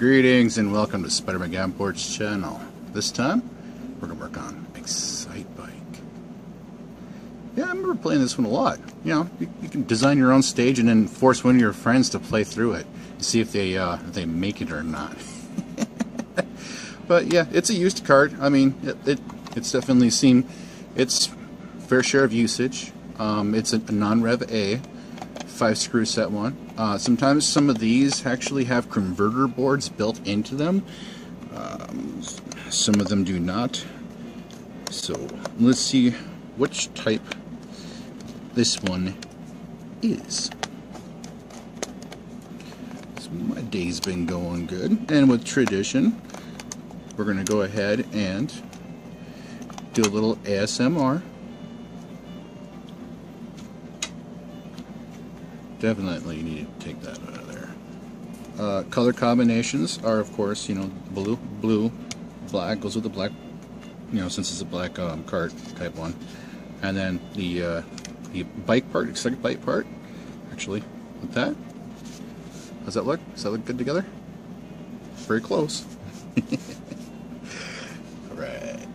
Greetings and welcome to Spider-Man Gamport's channel. This time, we're going to work on Excite Bike. Yeah, I remember playing this one a lot. You know, you can design your own stage and then force one of your friends to play through it and see if they make it or not. But yeah, it's a used cart. I mean, it's definitely seen its fair share of usage. It's a non-rev A. 5-screw set one. Sometimes some of these actually have converter boards built into them. Some of them do not. So let's see which type this one is. So my day's been going good, and with tradition, we're going to go ahead and do a little ASMR. Definitely need to take that out of there. Color combinations are, of course, you know, blue, black goes with the black, you know, since it's a black cart type one. And then the bike part, Excite Bike part, actually, with that. How's that look? Does that look good together? Very close. Alright.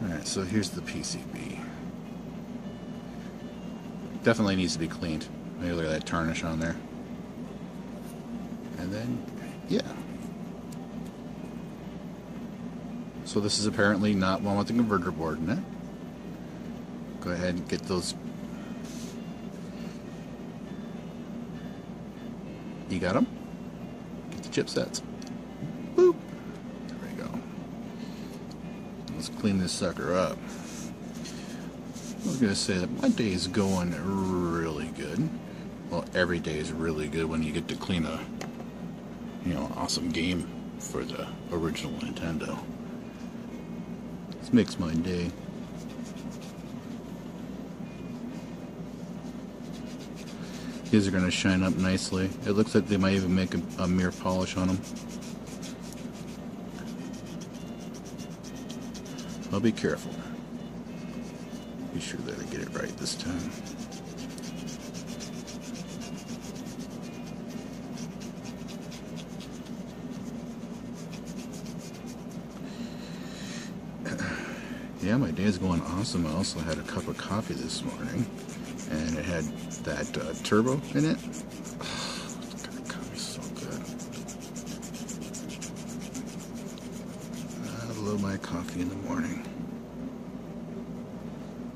Alright, so here's the PCB. Definitely needs to be cleaned. Maybe look at that tarnish on there. And then, yeah. So this is apparently not one with the converter board in it. Go ahead and get those. You got them? Get the chipsets. Boop. There we go. Let's clean this sucker up. I was going to say that my day is going really good. Well, every day is really good when you get to clean a, you know, awesome game for the original Nintendo. This makes my day. These are going to shine up nicely. It looks like they might even make a mirror polish on them. I'll be careful. Be sure that I get it right this time. Yeah, my day is going awesome. I also had a cup of coffee this morning, and it had that turbo in it. Oh, that coffee's so good. I love my coffee in the morning.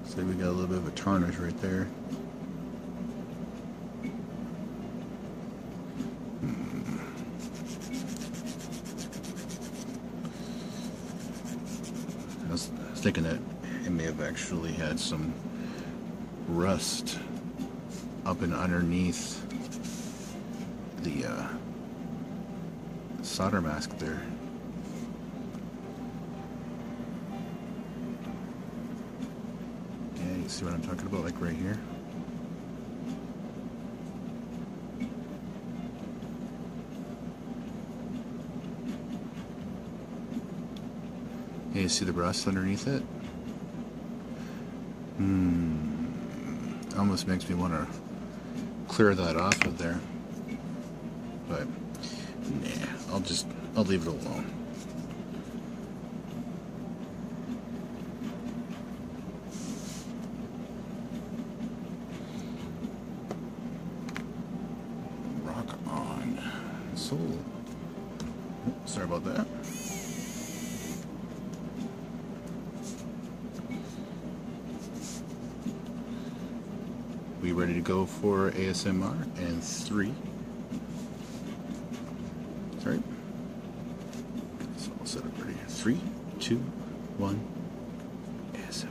So we got a little bit of a tarnish right there. I was thinking that it may have actually had some rust up and underneath the solder mask there. See what I'm talking about, like right here. Yeah, you see the rust underneath it? Almost makes me want to clear that off of there. But nah, I'll leave it alone. Sorry about that. We ready to go for ASMR? And 3. Sorry. So I'll set up ready. 3, 2, 1. ASMR.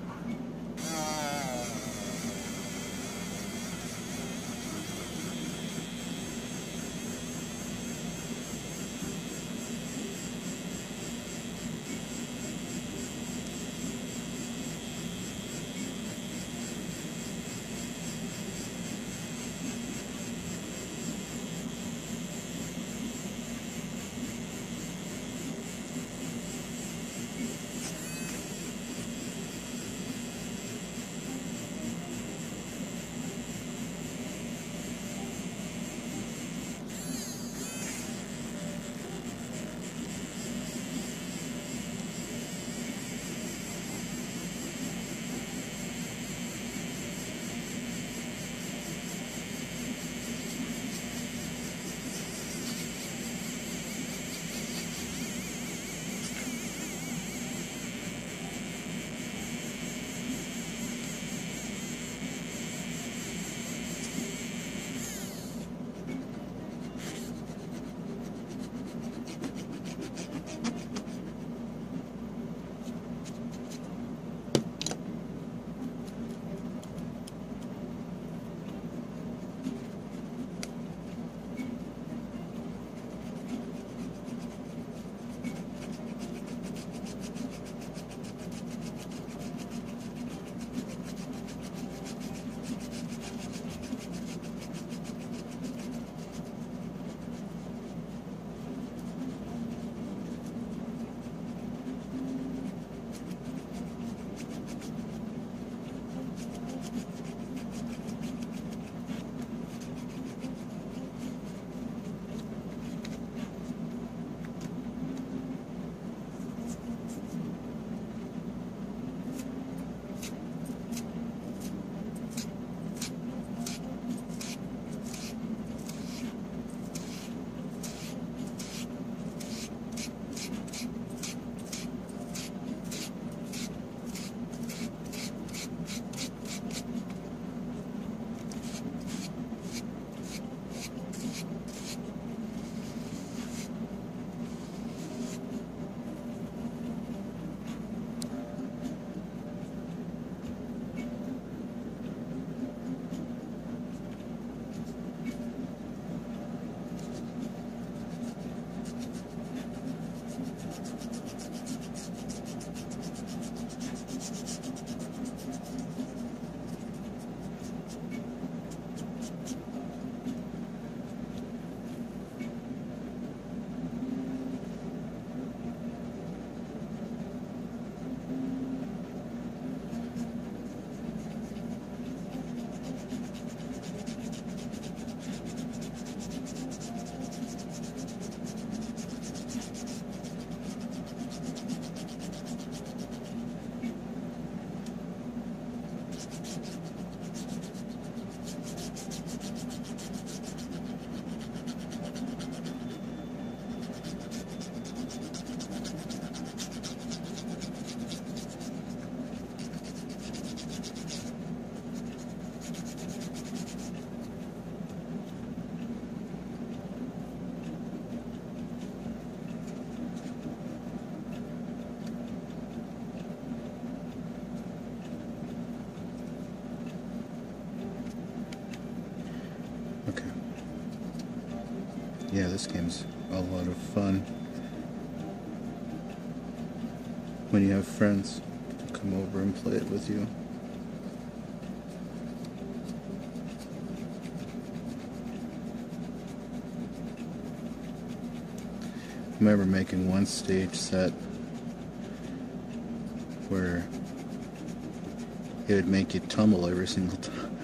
Yeah, this game's a lot of fun when you have friends to come over and play it with you. I remember making one stage set where it would make you tumble every single time.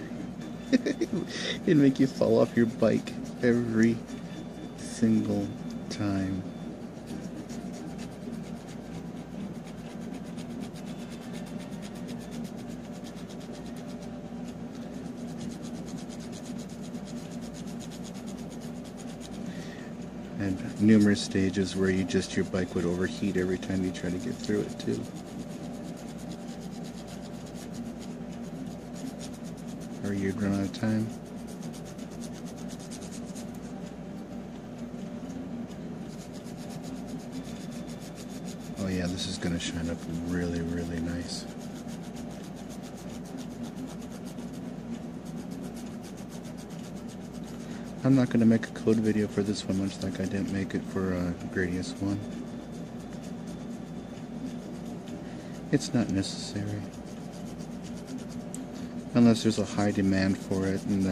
It'd make you fall off your bike every single time. And numerous stages where your bike would overheat every time you try to get through it too. Or you'd run out of time. Oh yeah, this is gonna shine up really, really nice. I'm not going to make a code video for this one, much like I didn't make it for Gradius 1. It's not necessary. Unless there's a high demand for it, and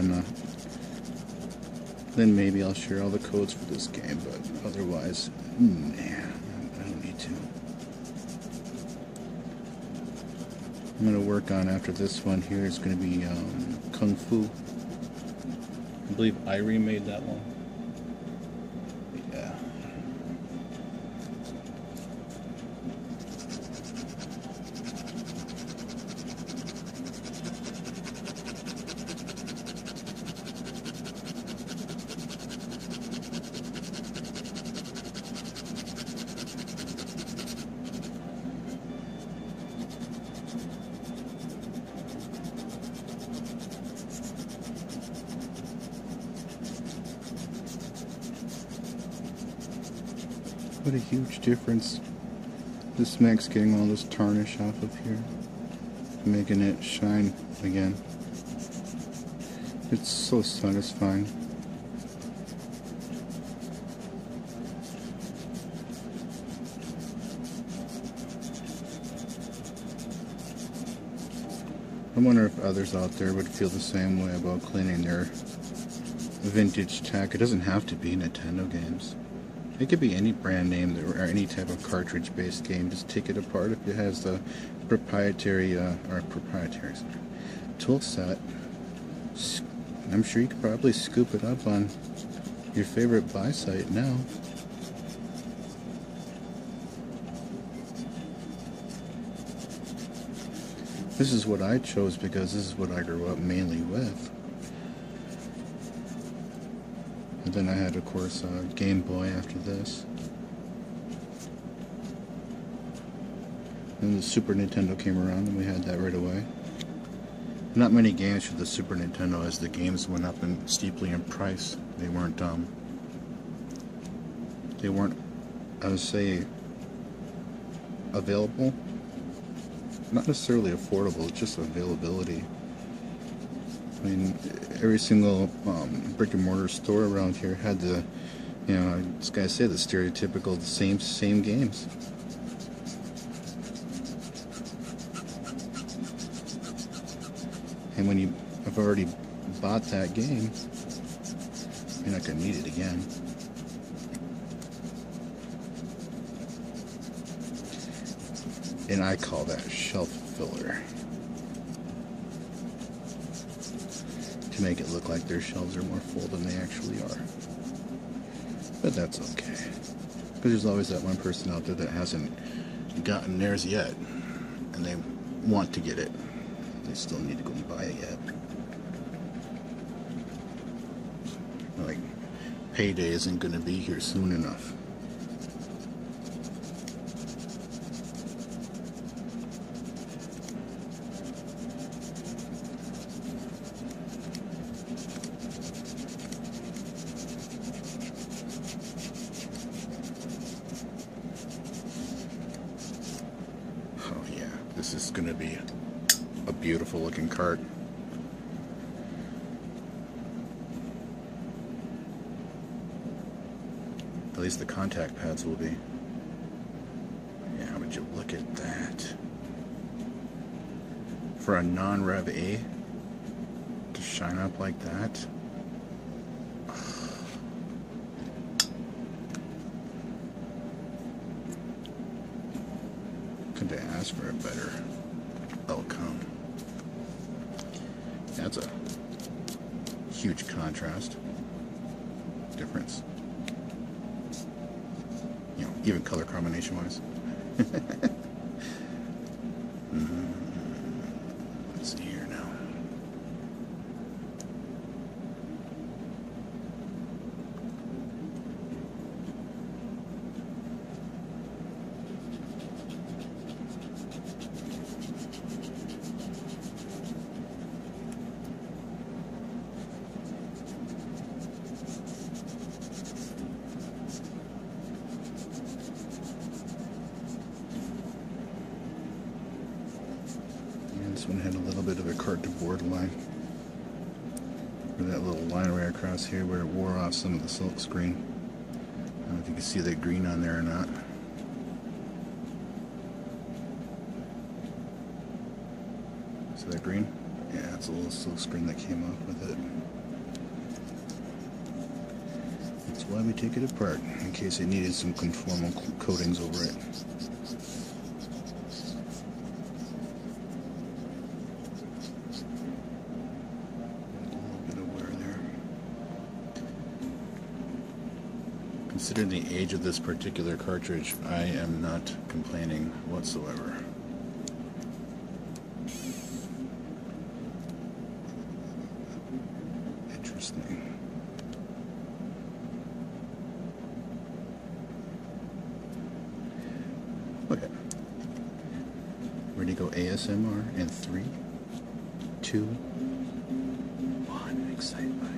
then maybe I'll share all the codes for this game, but otherwise, nah, I don't need to. I'm going to work on, after this one here, it's going to be Kung Fu. I believe Irie made that one. Yeah. What a huge difference this makes, getting all this tarnish off of here, making it shine again. It's so satisfying. I wonder if others out there would feel the same way about cleaning their vintage tech. It doesn't have to be Nintendo games. It could be any brand name or any type of cartridge-based game. Just take it apart if it has the proprietary tool set. I'm sure you could probably scoop it up on your favorite buy site now. This is what I chose because this is what I grew up mainly with. And then I had, of course, Game Boy after this. Then the Super Nintendo came around and we had that right away. Not many games for the Super Nintendo, as the games went up steeply in price. They weren't, I would say, available. Not necessarily affordable, just availability. I mean, every single brick and mortar store around here had the, I just gotta say, the stereotypical, the same games. And when you have already bought that game, you're not gonna need it again. And I call that shelf filler. To make it look like their shelves are more full than they actually are. But that's okay. Because there's always that one person out there that hasn't gotten theirs yet. And they want to get it. They still need to go and buy it yet. Like, payday isn't going to be here soon enough. This is going to be a beautiful looking cart. At least the contact pads will be. Yeah, would you look at that? For a non-Rev A to shine up like that. Couldn't ask for a better outcome. That's a huge contrast difference. You know, even color combination wise. Let's see here now. This one had a little bit of a cart to board line. Or that little line right across here where it wore off some of the silk screen. I don't know if you can see that green on there or not. See that green? Yeah, it's a little silk screen that came off with it. That's why we take it apart, in case it needed some conformal coatings over it. Considering the age of this particular cartridge, I am not complaining whatsoever. Interesting. Okay. Ready to go ASMR in 3, 2, 1. Excited by it.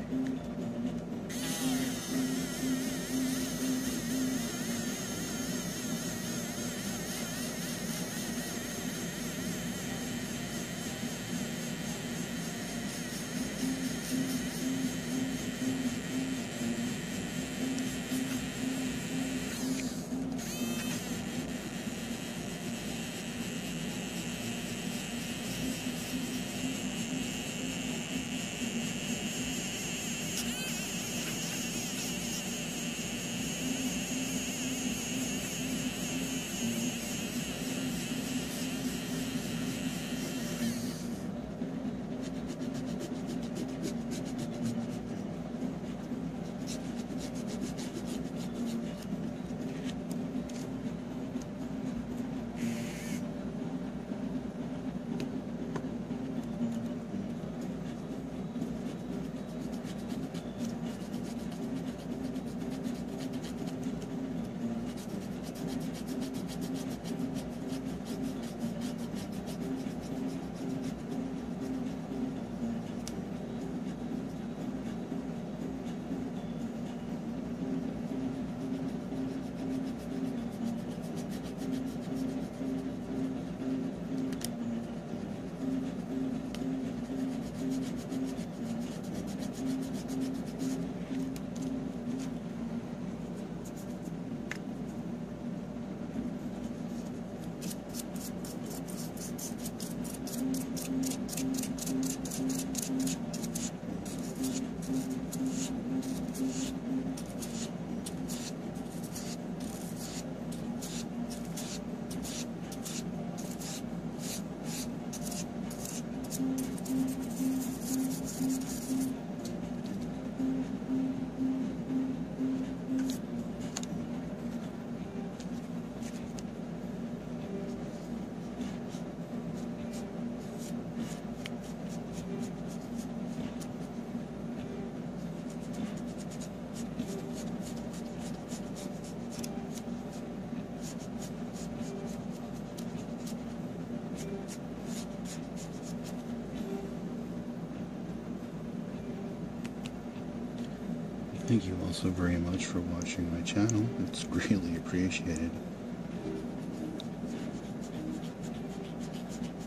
Thank you also very much for watching my channel. It's greatly appreciated.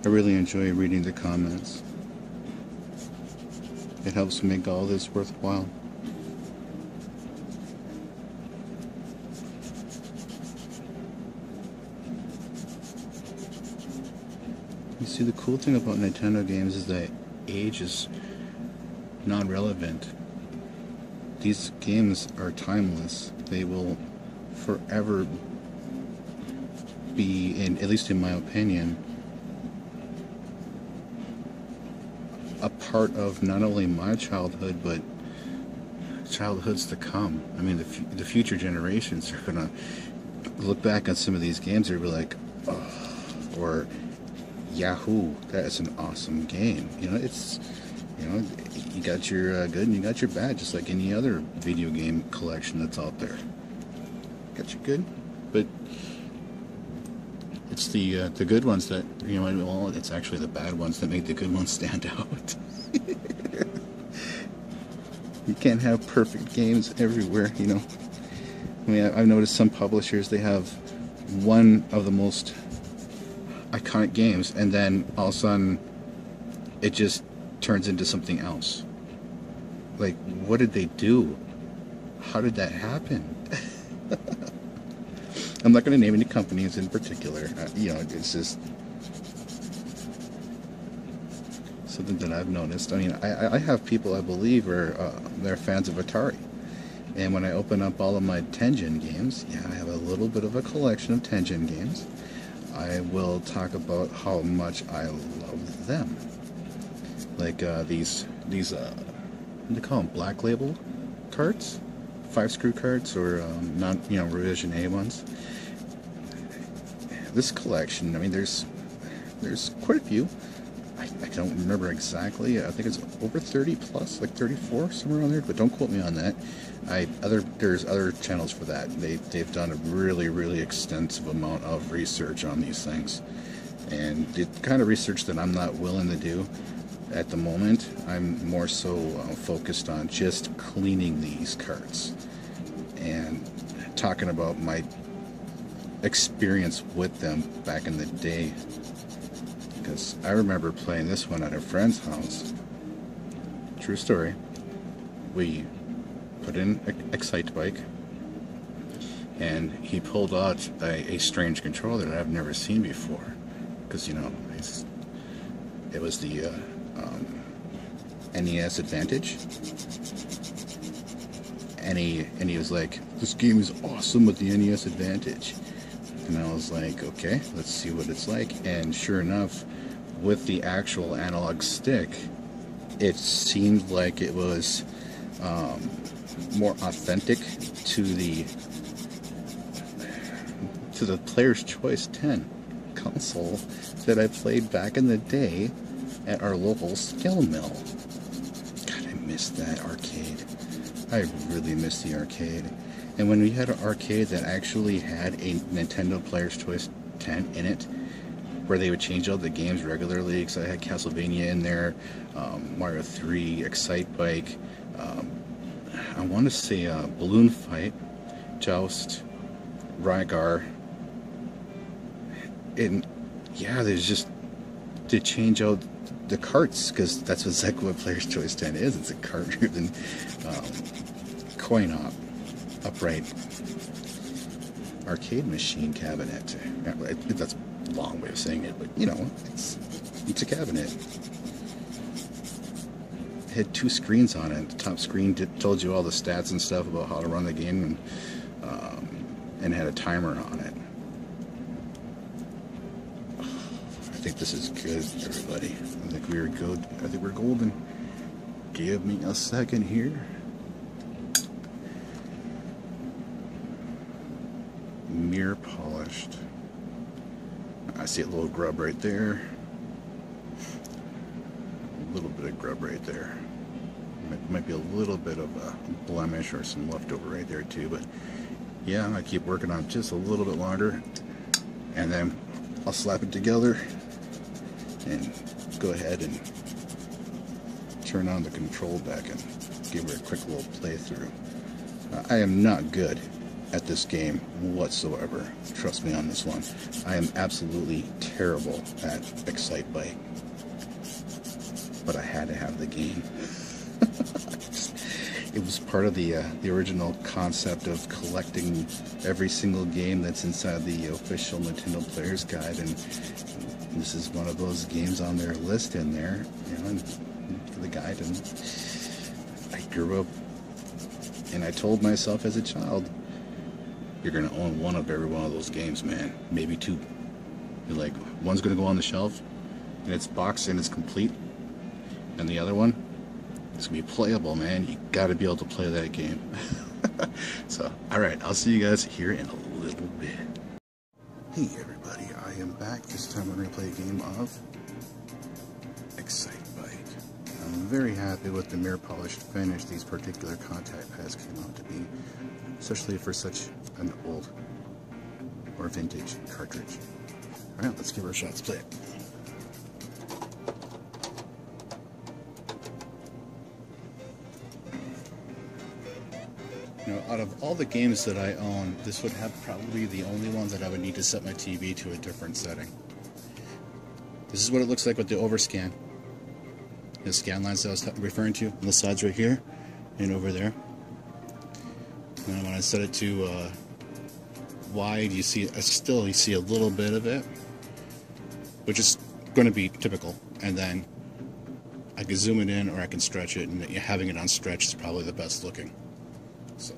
I really enjoy reading the comments. It helps make all this worthwhile. See, the cool thing about Nintendo games is that age is non-relevant. These games are timeless. They will forever be, at least in my opinion, a part of not only my childhood, but childhoods to come. I mean, the future generations are gonna look back on some of these games and be like, oh, or Yahoo, that is an awesome game. You know, it's, you know, you got your good and you got your bad, just like any other video game collection that's out there. Got your good, but it's the good ones that, you know, well, it's actually the bad ones that make the good ones stand out. You can't have perfect games everywhere, you know. I mean, I've noticed some publishers, they have one of the most iconic games, and then all of a sudden it just turns into something else. Like, what did they do? How did that happen? I'm not going to name any companies in particular. You know, it's just something that I've noticed. I mean, I have people I believe they're fans of Atari. And when I open up all of my Tengen games, yeah, I have a little bit of a collection of Tengen games. I will talk about how much I love them. Like these what do they call them? Black label carts, 5-screw carts, or not, you know, revision A ones. This collection, I mean, there's quite a few. I don't remember exactly. I think it's over 30 plus, like 34, somewhere around there. But don't quote me on that. There's other channels for that. They've done a really extensive amount of research on these things, and the kind of research that I'm not willing to do at the moment. I'm more so focused on just cleaning these carts and talking about my experience with them back in the day. Because I remember playing this one at a friend's house. True story. We put in Excite Bike, and he pulled out a strange controller that I've never seen before. Because, you know, it was the NES Advantage, and he was like, "This game is awesome with the NES Advantage." And I was like, okay, let's see what it's like. And sure enough, with the actual analog stick, it seemed like it was more authentic to the Player's Choice 10 console that I played back in the day at our local scale mill. God, I miss that arcade. I really miss the arcade. And when we had an arcade that actually had a Nintendo Player's Choice 10 in it, where they would change out the games regularly, because I had Castlevania in there, Mario 3, Excite Bike, I want to say Balloon Fight, Joust, Rygar, and yeah, there's just to change out the carts, because that's exactly what Player's Choice 10 is. It's a cart-driven coin-op upright arcade machine cabinet. That's a long way of saying it, but you know, it's a cabinet. It had 2 screens on it. The top screen told you all the stats and stuff about how to run the game, and had a timer on it. I think this is good, everybody. I think we're good. I think we're golden. Give me a second here. Mirror polished. I see a little grub right there. A little bit of grub right there. Might be a little bit of a blemish or some leftover right there too, but yeah, I keep working on it just a little bit longer, and then I'll slap it together and go ahead and turn on the control deck and give her a quick little playthrough. I am not good at this game whatsoever. Trust me on this one. I am absolutely terrible at Excite Bike. But I had to have the game. It was part of the original concept of collecting every single game that's inside the official Nintendo Player's Guide, and this is one of those games on their list in there, you know, and for the guide. And I grew up, and I told myself as a child, you're gonna own one of every one of those games, man. Maybe two. You're like, one's gonna go on the shelf, and it's boxed and it's complete, and the other one, it's gonna be playable, man. You gotta be able to play that game. So, alright, I'll see you guys here in a little bit. Hey everybody, I am back. This time we're gonna play a game of Excitebike. I'm very happy with the mirror polished finish these particular contact pads came out to be, especially for such an old or vintage cartridge. Alright, let's give her a shot. Let's play it. You know, out of all the games that I own, this would have probably the only ones that I would need to set my TV to a different setting. This is what it looks like with the overscan. The scan lines that I was referring to on the sides right here and over there. And when I set it to wide, you see you see a little bit of it, which is going to be typical. And then I can zoom it in or I can stretch it, and having it on stretch is probably the best looking. So.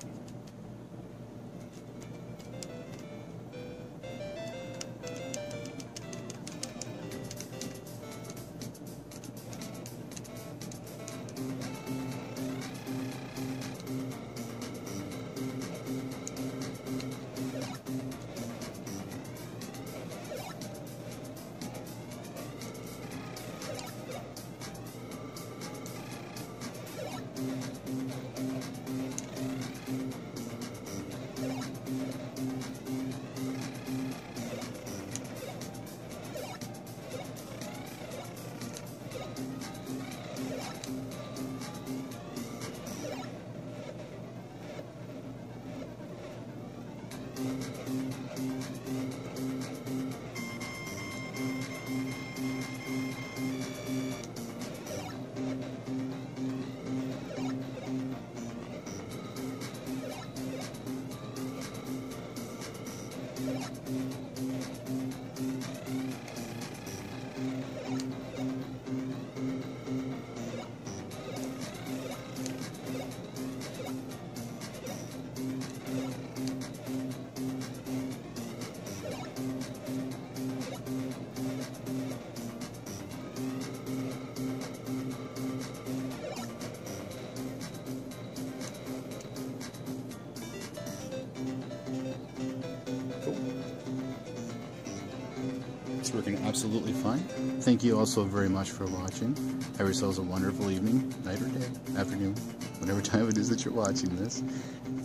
It's working absolutely fine. Thank you also very much for watching. Have yourselves a wonderful evening, night or day, afternoon, whatever time it is that you're watching this.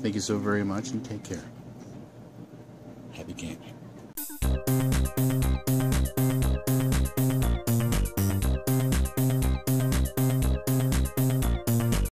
Thank you so very much and take care. Happy gaming.